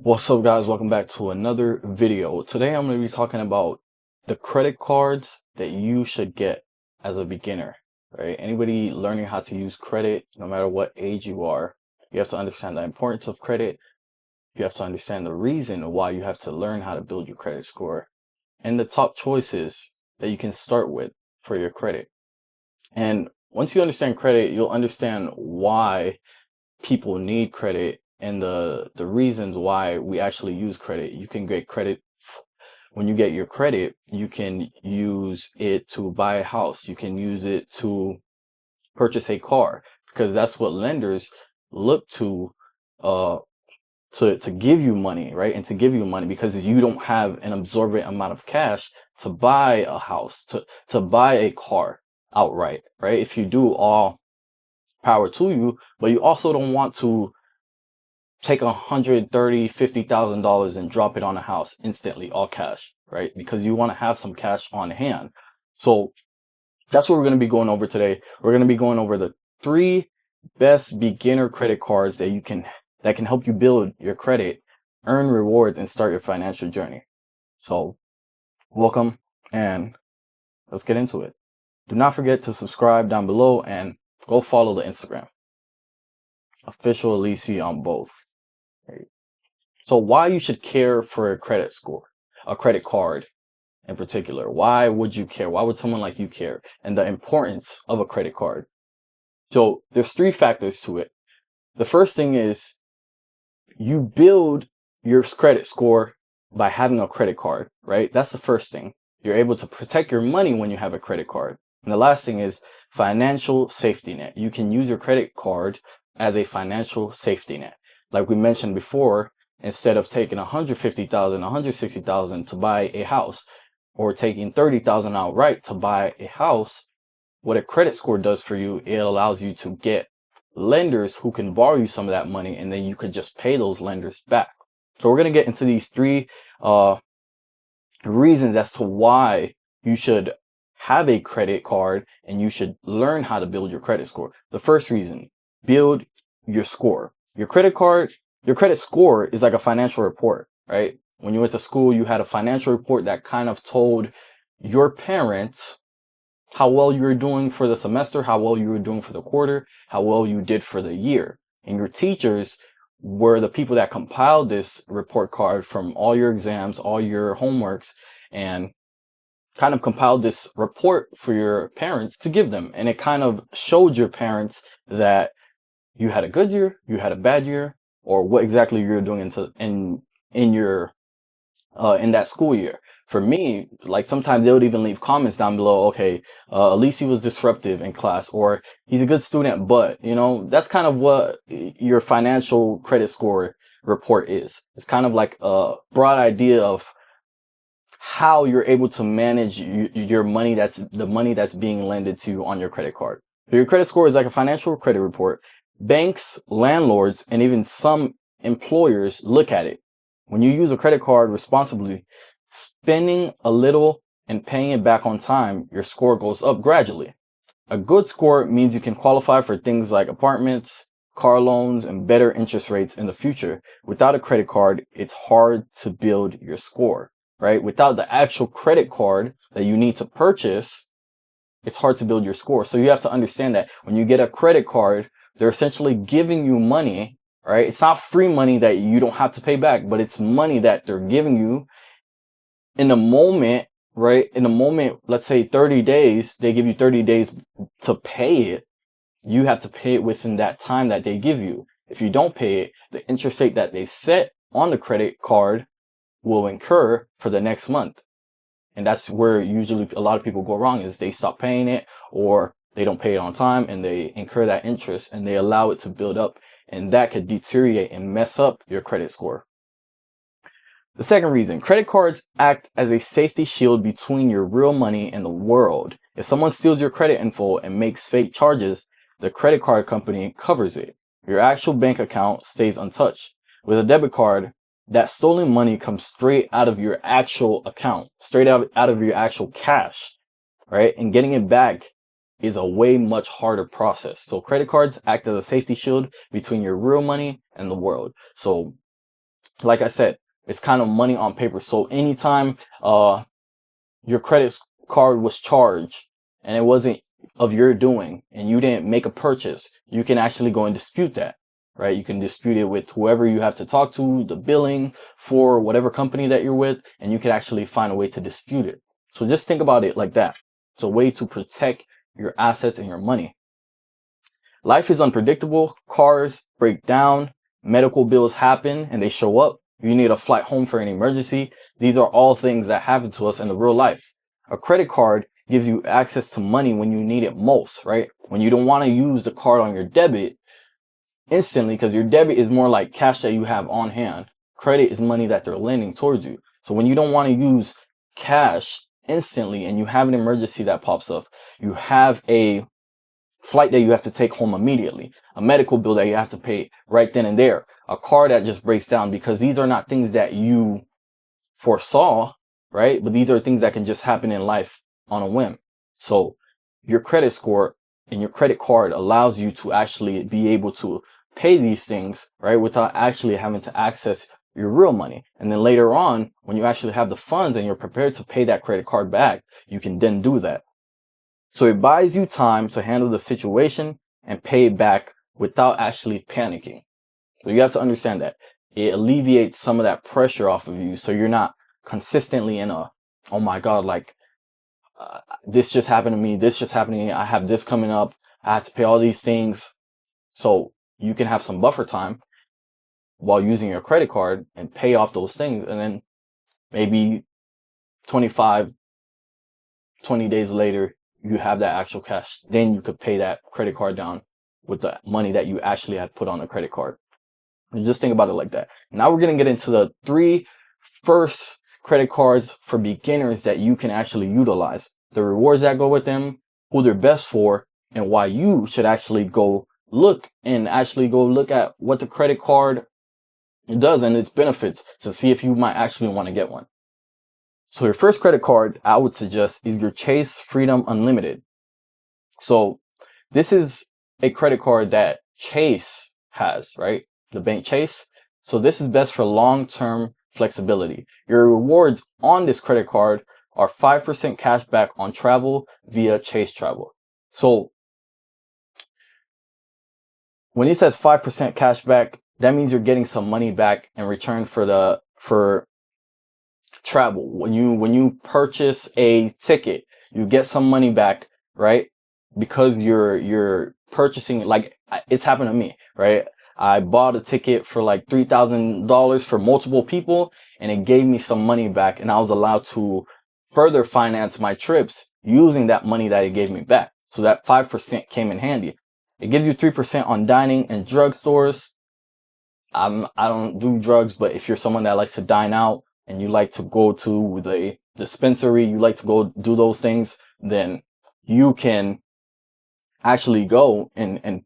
What's up, guys? Welcome back to another video. Today I'm going to be talking about the credit cards that you should get as a beginner, right? Anybody learning how to use credit, no matter what age you are, you have to understand the importance of credit. You have to understand the reason why you have to learn how to build your credit score and the top choices that you can start with for your credit. And once you understand credit, you'll understand why people need credit and the reasons why we actually use credit. You can get credit. When you get your credit, you can use it to buy a house. You can use it to purchase a car, because that's what lenders look uh to give you money, right? And to give you money because you don't have an absorbent amount of cash to buy a house, to buy a car outright, right? If you do, all power to you, but you also don't want to take $130,000-$150,000 and drop it on a house instantly, all cash, right? Because you want to have some cash on hand. So that's what we're going to be going over today. We're going to be going over the 3 best beginner credit cards that can help you build your credit, earn rewards, and start your financial journey. So welcome, and let's get into it. Do not forget to subscribe down below and go follow the Instagram. Official Alisi on both. So why you should care for a credit score, a credit card in particular? Why would you care? Why would someone like you care? And the importance of a credit card. So there's 3 factors to it. The first thing is you build your credit score by having a credit card, right? That's the first thing. You're able to protect your money when you have a credit card. And the last thing is financial safety net. You can use your credit card as a financial safety net. Like we mentioned before, instead of taking $150,000, $160,000 to buy a house, or taking $30,000 outright to buy a house, what a credit score does for you, it allows you to get lenders who can borrow you some of that money, and then you could just pay those lenders back. So we're going to get into these 3 reasons as to why you should have a credit card and you should learn how to build your credit score. The first reason, build your score. Your credit score is like a financial report, right? When you went to school, you had a financial report that kind of told your parents how well you were doing for the semester, how well you were doing for the quarter, how well you did for the year. And your teachers were the people that compiled this report card from all your exams, all your homeworks, and kind of compiled this report for your parents to give them. And it kind of showed your parents that you had a good year, you had a bad year, or what exactly you're doing in your in that school year. For me, like sometimes they would even leave comments down below. Okay, at least he was disruptive in class, or he's a good student, but that's kind of what your financial credit score report is. It's kind of like a broad idea of how you're able to manage your money, that's the money that's being lended to you on your credit card. So your credit score is like a financial credit report. Banks, landlords, and even some employers look at it. When you use a credit card responsibly, spending a little and paying it back on time, your score goes up gradually. A good score means you can qualify for things like apartments, car loans, and better interest rates in the future. Without a credit card, it's hard to build your score, right? Without the actual credit card that you need to purchase, it's hard to build your score. So you have to understand that when you get a credit card, they're essentially giving you money, right? It's not free money that you don't have to pay back, but it's money that they're giving you in the moment, right? In the moment, let's say 30 days, they give you 30 days to pay it. You have to pay it within that time that they give you. If you don't pay it, the interest rate that they've set on the credit card will incur for the next month. And that's where usually a lot of people go wrong, is they stop paying it, or they don't pay it on time and they incur that interest and they allow it to build up, and that could deteriorate and mess up your credit score. The second reason, credit cards act as a safety shield between your real money and the world. If someone steals your credit info and makes fake charges, the credit card company covers it. Your actual bank account stays untouched. With a debit card, that stolen money comes straight out of your actual account, straight out of your actual cash, right? And getting it back is a way much harder process. So credit cards act as a safety shield between your real money and the world. So like I said, it's kind of money on paper. So anytime your credit card was charged and it wasn't of your doing and you didn't make a purchase, you can actually go and dispute that, right? You can dispute it with whoever you have to talk to, the billing for whatever company that you're with, and you can actually find a way to dispute it. So just think about it like that. It's a way to protect your assets and your money. Life is unpredictable. Cars break down, medical bills happen and they show up. You need a flight home for an emergency. These are all things that happen to us in the real life. A credit card gives you access to money when you need it most, right? When you don't want to use the card on your debit instantly, because your debit is more like cash that you have on hand. Credit is money that they're lending towards you. So when you don't want to use cash instantly and you have an emergency that pops up, you have a flight that you have to take home immediately, a medical bill that you have to pay right then and there, a car that just breaks down, because these are not things that you foresaw, right? But these are things that can just happen in life on a whim. So your credit score and your credit card allows you to actually be able to pay these things, right, without actually having to access your real money. And then later on, when you actually have the funds and you're prepared to pay that credit card back, you can then do that. So it buys you time to handle the situation and pay it back without actually panicking. So you have to understand that. It alleviates some of that pressure off of you. So you're not consistently in a, oh my God, like this just happened to me. This just happened to me. I have this coming up. I have to pay all these things. So you can have some buffer time while using your credit card and pay off those things. And then maybe 20 days later, you have that actual cash. Then you could pay that credit card down with the money that you actually had put on the credit card. And just think about it like that. Now we're going to get into the 3 first credit cards for beginners that you can actually utilize, the rewards that go with them, who they're best for, and why you should actually go look at what the credit card does and its benefits to see if you might actually want to get one. So your first credit card I would suggest is your Chase Freedom Unlimited. So this is a credit card that Chase has, right? The bank Chase. So this is best for long-term flexibility. Your rewards on this credit card are 5% cash back on travel via Chase Travel. So when he says 5% cash back, that means you're getting some money back in return for travel. When you purchase a ticket, you get some money back, right? Because you're purchasing, like it's happened to me, right? I bought a ticket for like $3,000 for multiple people and it gave me some money back and I was allowed to further finance my trips using that money that it gave me back. So that 5% came in handy. It gives you 3% on dining and drugstores. I don't do drugs, but if you're someone that likes to dine out and you like to go to the dispensary, you like to go do those things, then you can actually go and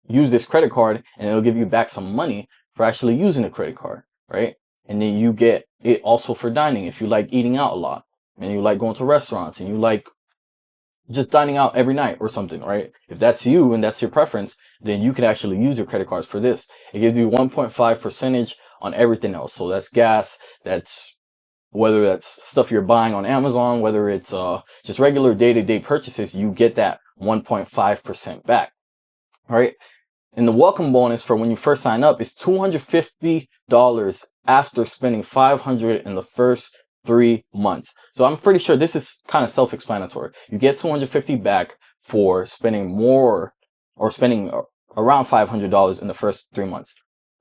use this credit card and it'll give you back some money for actually using the credit card, right? And then you get it also for dining. If you like eating out a lot and you like going to restaurants and you like just dining out every night or something, right? If that's you and that's your preference, then you can actually use your credit cards for this. It gives you 1.5% on everything else. So that's gas, that's whether that's stuff you're buying on Amazon, whether it's just regular day-to-day purchases, you get that 1.5% back, right? And the welcome bonus for when you first sign up is $250 after spending $500 in the first 3 months. So I'm pretty sure this is kind of self-explanatory. You get $250 back for spending more or spending around $500 in the first 3 months.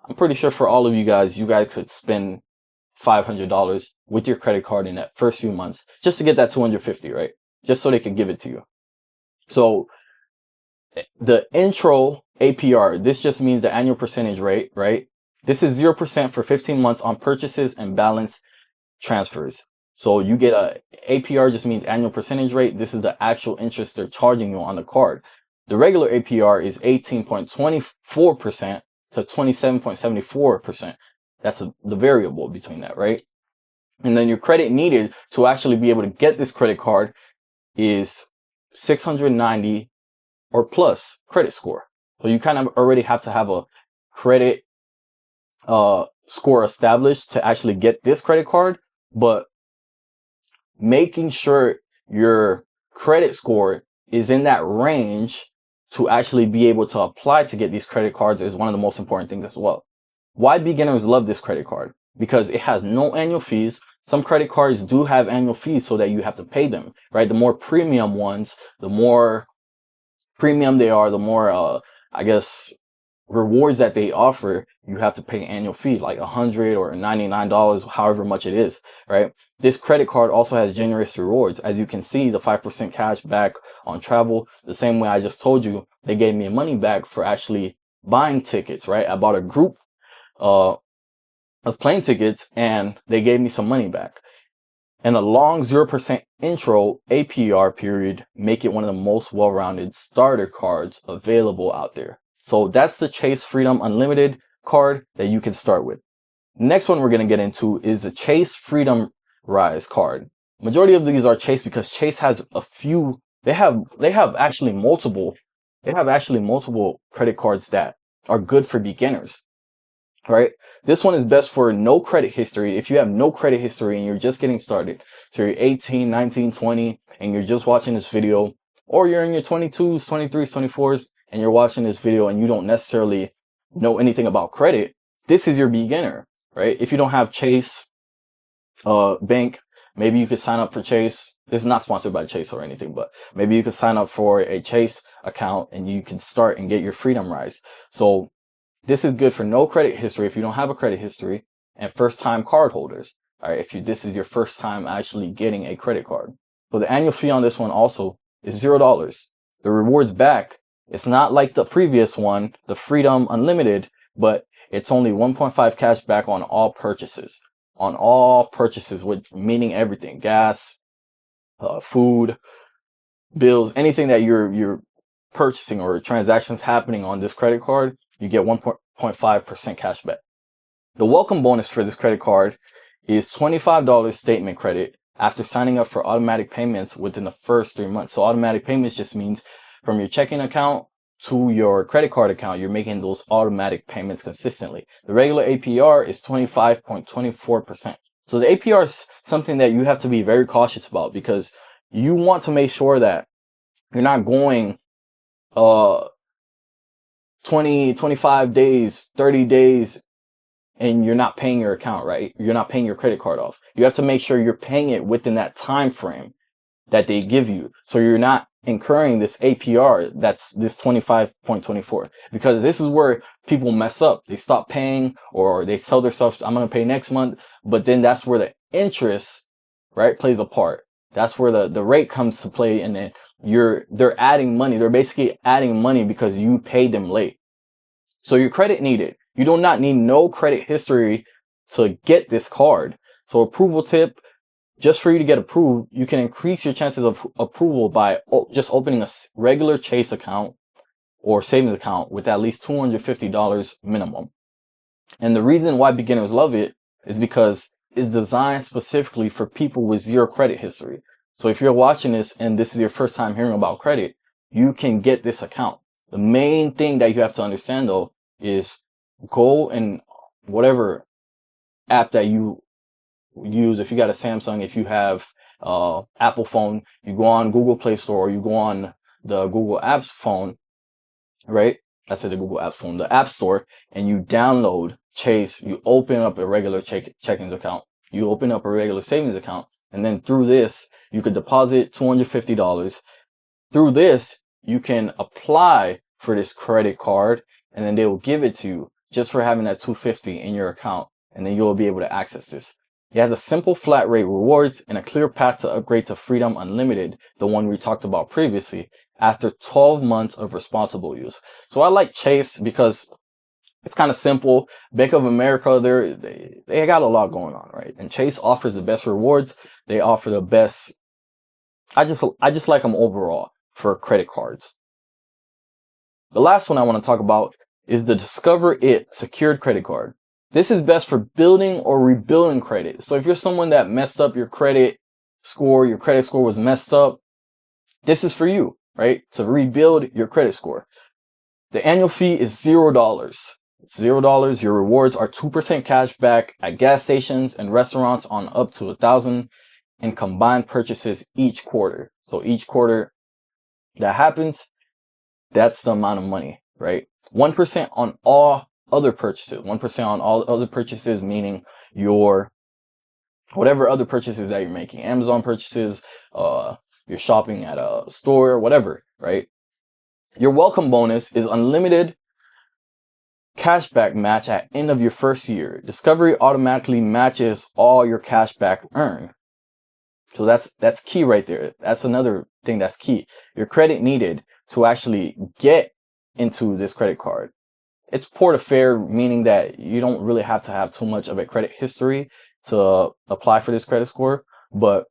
I'm pretty sure for all of you guys could spend $500 with your credit card in that first few months just to get that $250, right? Just so they can give it to you. So the intro APR, this just means the annual percentage rate, right? This is 0% for 15 months on purchases and balance transfers. So you get a APR just means annual percentage rate. This is the actual interest they're charging you on the card. The regular APR is 18.24% to 27.74%. That's the variable between that, right? And then your credit needed to actually be able to get this credit card is 690 or plus credit score. So you kind of already have to have a credit score established to actually get this credit card, but making sure your credit score is in that range to actually be able to apply to get these credit cards is one of the most important things as well. Why beginners love this credit card? Because it has no annual fees. Some credit cards do have annual fees so that you have to pay them, right? The more premium ones, the more premium they are, the more, I guess, rewards that they offer, you have to pay an annual fee, like $100 or $99, however much it is, right? This credit card also has generous rewards. As you can see, the 5% cash back on travel, the same way I just told you, they gave me money back for actually buying tickets, right? I bought a group of plane tickets and they gave me some money back. And a long 0% intro APR period make it one of the most well-rounded starter cards available out there. So that's the Chase Freedom Unlimited card that you can start with. Next one we're going to get into is the Chase Freedom Rise card. Majority of these are Chase because Chase has a few, they have actually multiple credit cards that are good for beginners. Right? This one is best for no credit history. If you have no credit history and you're just getting started, so you're 18, 19, 20, and you're just watching this video, or you're in your 22s, 23s, 24s, and you're watching this video and you don't necessarily know anything about credit, this is your beginner, right? If you don't have Chase Bank, maybe you could sign up for Chase. This is not sponsored by Chase or anything, but maybe you could sign up for a Chase account and you can start and get your Freedom Rise. So this is good for no credit history if you don't have a credit history, and first-time card holders. All right, this is your first time actually getting a credit card. So the annual fee on this one also is $0. The rewards back, it's not like the previous one, the Freedom Unlimited, but it's only 1.5 cash back on all purchases. On all purchases, which meaning everything: gas, food, bills, anything that you're purchasing or transactions happening on this credit card, you get 1.5% cash back. The welcome bonus for this credit card is $25 statement credit after signing up for automatic payments within the first 3 months. So automatic payments just means from your checking account to your credit card account, you're making those automatic payments consistently. The regular APR is 25.24%. So the APR is something that you have to be very cautious about because you want to make sure that you're not going 20, 25 days, 30 days, and you're not paying your account, right? You're not paying your credit card off. You have to make sure you're paying it within that time frame that they give you. So you're not incurring this APR that's this 25.24, because this is where people mess up. They stop paying, or they tell themselves, I'm going to pay next month. But then that's where the interest, right, plays a part. That's where the rate comes to play, and then they're adding money. They're basically adding money because you paid them late. So your credit needed. You do not need no credit history to get this card. So approval tip, just for you to get approved, you can increase your chances of approval by just opening a regular Chase account or savings account with at least $250 minimum. And the reason why beginners love it is because it's designed specifically for people with zero credit history. So if you're watching this and this is your first time hearing about credit, you can get this account. The main thing that you have to understand though is go and whatever app that you use. If you got a Samsung, if you have Apple phone, you go on Google Play Store, or you go on the Google Apps phone, right? I said the Google Apps phone, the App Store, and you download Chase. You open up a regular checkings account. You open up a regular savings account, and then through this, you could deposit $250. Through this, you can apply for this credit card, and then they will give it to you just for having that $250 in your account, and then you'll be able to access this. It has a simple flat rate rewards and a clear path to upgrade to Freedom Unlimited, the one we talked about previously, after 12 months of responsible use. So I like Chase because it's kind of simple. Bank of America, they got a lot going on, right? And Chase offers the best rewards. They offer the best. I just like them overall for credit cards. The last one I want to talk about is the Discover It secured credit card. This is best for building or rebuilding credit. So if you're someone that messed up your credit score was messed up, this is for you, right? To rebuild your credit score. The annual fee is $0. $0. Your rewards are 2% cash back at gas stations and restaurants on up to 1,000 in combined purchases each quarter. So each quarter that happens, that's the amount of money, right? 1% on all other purchases. 1% on all other purchases, meaning your whatever other purchases that you're making, Amazon purchases, you're shopping at a store, whatever, right? Your welcome bonus is unlimited cashback match at end of your first year. Discovery automatically matches all your cashback earned. So that's key right there. That's another thing that's key. Your credit needed to actually get into this credit card. It's port-a-fair, meaning that you don't really have to have too much of a credit history to apply for this credit score, but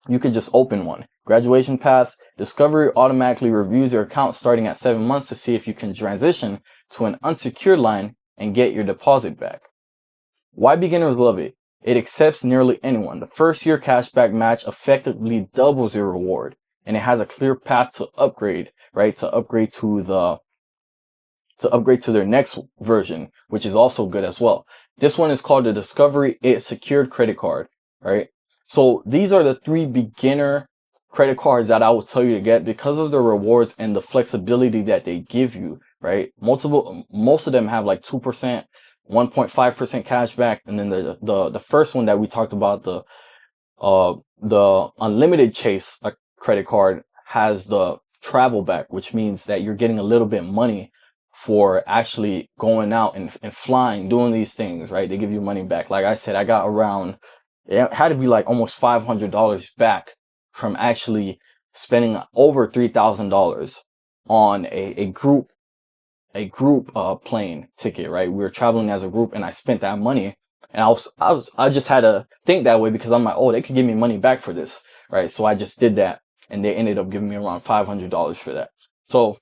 you could just open one. Graduation path. Discovery automatically reviews your account starting at 7 months to see if you can transition to an unsecured line and get your deposit back. Why beginners love it? It accepts nearly anyone. The first year cashback match effectively doubles your reward, and it has a clear path to upgrade, right? To upgrade to their next version, which is also good as well. This one is called the Discovery It Secured Credit Card, right? So these are the 3 beginner credit cards that I will tell you to get because of the rewards and the flexibility that they give you, right? Most of them have like 2%, 1.5% cash back, and then the first one that we talked about, the unlimited Chase credit card, has the travel back, which means that you're getting a little bit money for actually going out and flying, doing these things, right? They give you money back. Like I said, I got around, it had to be like almost $500 back from actually spending over $3,000 on a group plane ticket, right? We were traveling as a group, and I spent that money, and I just had to think that way because I'm like, oh, they could give me money back for this, right? So I just did that, and they ended up giving me around $500 for that. So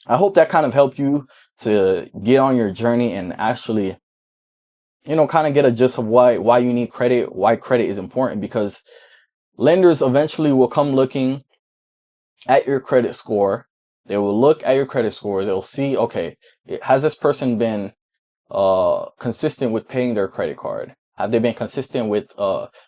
I hope that kind of helped you to get on your journey and actually, kind of get a gist of why you need credit, why credit is important, because lenders eventually will come looking at your credit score. They will look at your credit score. They'll see, okay, has this person been consistent with paying their credit card? Have they been consistent with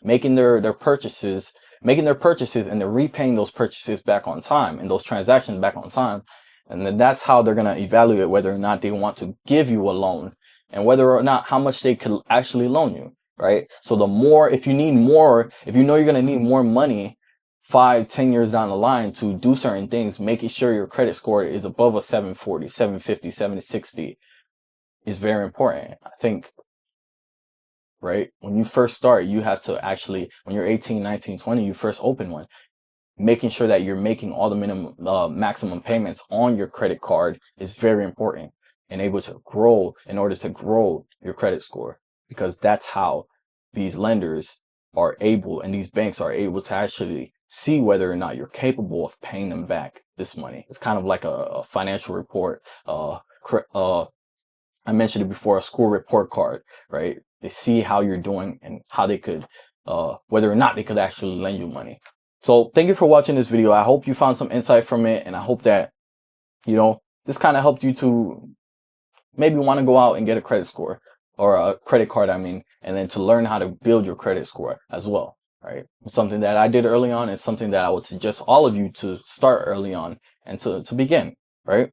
making their purchases and they're repaying those purchases back on time and those transactions back on time? And then that's how they're going to evaluate whether or not they want to give you a loan and whether or not how much they could actually loan you, right? So if you know you're going to need more money 5-10 years down the line to do certain things, making sure your credit score is above a 740, 750, 760 is very important. I think, right? When you first start, you have to actually, when you're 18, 19, 20, you first open one. Making sure that you're making all the maximum payments on your credit card is very important, and able to grow in order to grow your credit score, because that's how these lenders are able and these banks are able to actually see whether or not you're capable of paying them back this money. It's kind of like a financial report. I mentioned it before, a school report card, right? They see how you're doing and how they could, whether or not they could actually lend you money. So thank you for watching this video. I hope you found some insight from it, and I hope that, this kind of helped you to maybe want to go out and get a credit score, or a credit card, and then to learn how to build your credit score as well, right? It's something that I did early on. It's something that I would suggest all of you to start early on and to begin, right?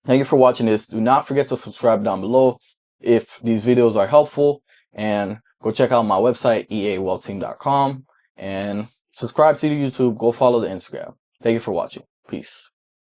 Thank you for watching this. Do not forget to subscribe down below if these videos are helpful, and go check out my website, eawealthteam.com, and subscribe to the YouTube. Go follow the Instagram. Thank you for watching. Peace.